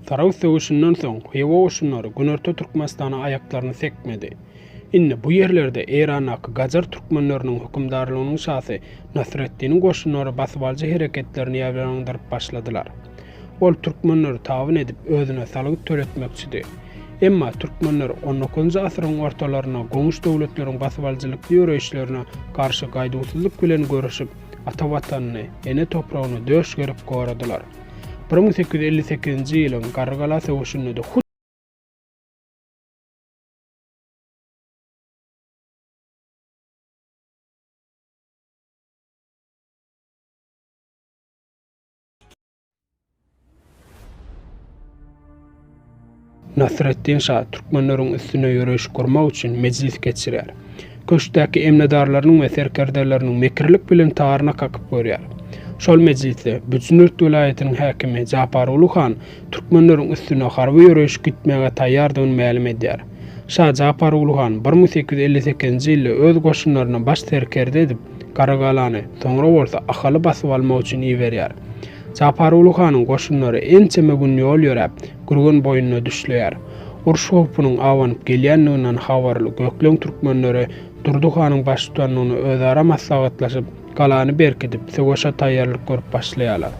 Taraw söwüşünden soň Xiwa oşunlary Günerto Türkmenistana ayaklarını sekmedi. Inne bu yerlerde Eýranaky Gajar türkmenläriniň hukmdarlygynyň şahsy Nasreddiniň goşunlary basybaljy hereketlerini ýaýlandyrıp başladylar. Ol türkmenleri tabyn edip özüne salyk töretmekçidi. Emma türkmenler 19-njy asyryň ortalaryna goňuş döwletleriň basybaljylyk ýöreşlerine karşı gaýdysızlyk bilen görüşip ata watanyny, ene topragyny döş gerip goradylar. 1858-nji ýylyň Gargala söwüşünde Nasreddin Şah türkmenleriň üstüne ýöreş kurmak üçin mejlis geçirýär. Köşdäki emnedarlarynyň we serkerderleriniň mekirlik bilen taýyryna kakyp görýär. Şol mejlisde Büçnürt vilayetiniň häkimi Japar Ulu Han türkmenleriň üstüne harby ýöreş gitmäge taýýardygyny ma'lum edýär. Şah Japar Ulu Han 1858-nji ýylda öz goşunlaryna baş serkerde edip Gargalany, soňra bolsa Ahaly basyp almak üçin iýerýär. Japar Ulu Hanyň goşunlary ençeme gün ýol ýöräp, Gürgen boýuna düşleýär. Uruş hopunyň awanyp gelýänliginden habarly Gökleň türkmenleri Durdy Hanyň başçylygyny özara maslahatlaşyp galany berkidip söwüşe taýýarlyk görüp başlaýarlar.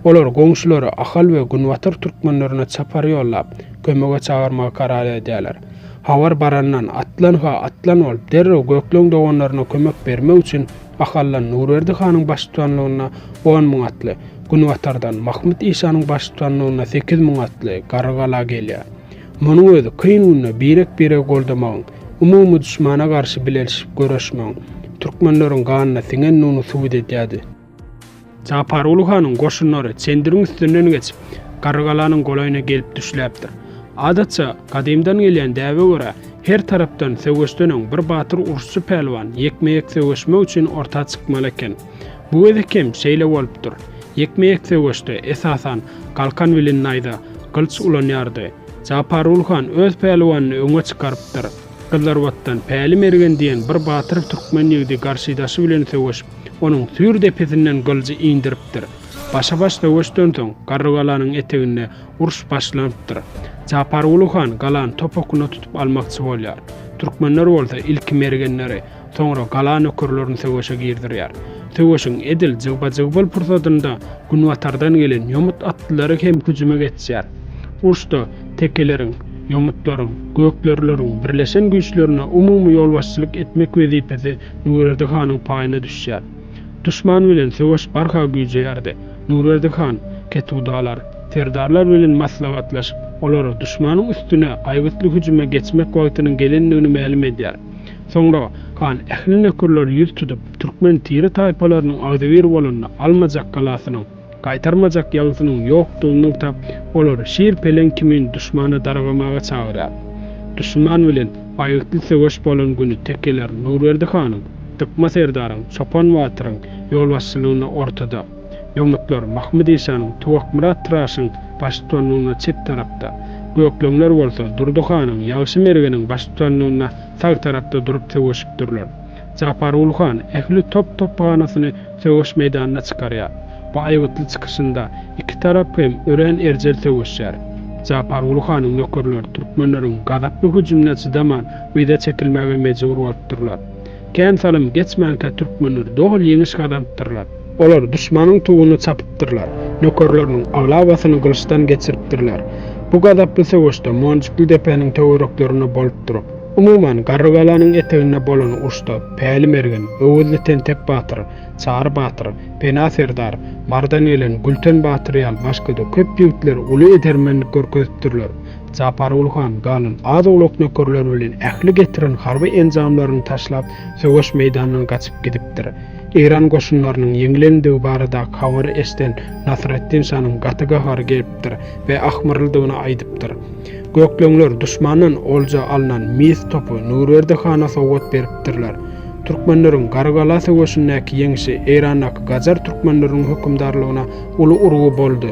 Olar goňşulary Ahal we Günwatar türkmenlerine çapar ýollap, kömege çağırmaga karar edýärler. Habar barandan atlan bolup derrew Gökleň doganlaryna kömek bermek üçin Ahallan Nurerdi Hanyň başçylygyna 10.000 atly, Günwatardan Mahmud Işanyň başçylygyna 8.000 atly Gargala gelýär. Munyň özü kyn günne birek goldamagyň, umumy düşmana garşy bileşip görüşmegiň, türkmenleriň ganyna siňen nuny suwut edýärdi. Japar Ulu Hanyň goşunlary çendiriň üstünden geçip Gargalanyň golaýyna gelip düşläpdir. Adatça kadymdan gelýän däwe görä her tarapdan söwüşdeniň bir batyr uruşçy pelwan ýekmejek söwüşmek üçin orta çykmaly eken. Bu edekem şeýle bolupdyr. Ýekmejek söwüşde esasan kalkan bilen naýda kılıç ulanýardy. Japar Ulu Han öz pelwanyny öňe çykarypdyr. Gyllarwatdan päli mergen diýen bir batyr türkmen ýigdi garşydaşy bilen söwüşip, onuň sür depesinden gyljy indiripdir. Başa-baş söwüşden soň Gargalanyň etegine uruş başlanypdyr. Japar Ulu Han galany topakyna tutup almakçy bolýar. Türkmenler bolsa ilk mergenleri, soňra galany ökürlerini söwüşe girdirýär. Söwüşiň edil jygbal pursatynda Günwatardan gelen ýomut atlylary hem hüjüme geçýär. Uruşda tekeleriň, ýomutlaryň, göklerleriň birleşen güýçlerine umumy ýolbaşçylyk etmek wezipesi Nurerdi Hanyň paýyna düşýär. Düşman bilen söwüş barha güýjeýärdi. Nurerdi Han ketudalar, terdarlar bilen maslahatlaşyp, olary düşmanyň üstüne aýgytly hüjüme geçmek wagtynyň gelenligini ma'lum edýär. Soňra Han ähli nökürler ýüz tutup türkmen tiri taýpalarynyň agdywir bolanyny almajak galasynyň, gaýtarmajak ýagysynyň ýokdugyny tap, olary şir pelen kimin düşmany dargamaga çagyrýar. Düşman bilen aýgytly söwüş bolan güni tekeler Nurerdi Hanyň, Tıkma serdaryň, Çopan Watyryň ýolbaşçylygyna ortada. Ýomutlar Mahmud Işanyň, Tuwak Murat Traşyň başçylygyna çet tarapda. Gökleňler bolsa Durdy Hanyň, Ýagşy mergeniň başçylygyna sag tarapda durup söwüşipdirler. Japar Ulu Han ähli top ganasyny söwüş meýdanyna çykarýar. Bu aýgytly çykyşynda iki tarap hem ören erjel söwüşýär. Japar Ulu Hanyň nökürleri türkmenleriň gazaply hüjümine çydaman beýde çekilmäge mejbur bolupdyrlar. Kän salym geçmänkä türkmenler dogul ýeňiş gadamdyrlar. Olar düşmanyň tuğuny çapypdyrlar. Nökürleriň aglawasyny gylşdan geçiripdirler. Bu gadaply söwüşde Monjukly depeniň töwereklerine bolupdyr. Umuman Gargalanyň etegine bolan uruşda päli mergen, öwüzli tentek batyr, Çar batyr, Pena serdar, Mardan elen Gülten batyr ýaly başga da köp ýigitler uly edermenlik görkezipdirler. Japar Ulu Han galyn az ulak nökürler bilen ähli getiren harby enjamlaryny taşlap söwüş meýdanyna gaçyp gidipdir. Eýran goşunlarynyň ýeňilendiği barada habar eşden Nasreddin Şanyň gatyga har gelipdir we ahmyrlygyny aýdypdyr. Gökleňler düşmandan olja alynan mis topu Nurerdi Hana sowgat beripdirler. Türkmenleriň Gargala söwüşindäki ýeňişi Eýranaky Gajar türkmenleriň hukmdarlygyna uly urgu boldy.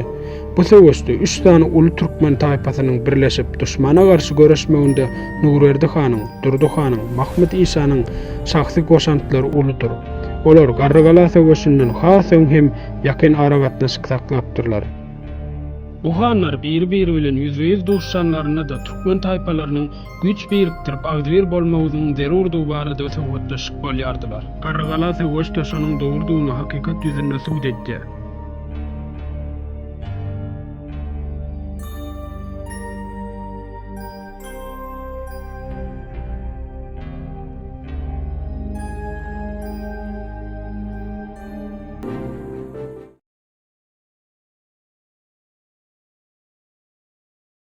Bu söwüşde 3 tane uly türkmen taýpasynyň birleşip düşmana garşy görüşmeginde Nurerdi Hanyň, Durdy Hanyň, Mahmud Işanyň şahsy goşantlary ulydyr. Olar Gargala söwüşinden has hem ýakyn ara gatnaşyk saklapdyrlar. Bu hanlar bir-biri bilen yüzüýüz duşanlaryna da türkmen taýpalarynyň güç birikdirip agdyr bolmagynyň zerurdy barada söwretleşik bolýardylar. Gargala söwreş taşanyň dogurdygyny hakykat ýüzünde sübut etdi.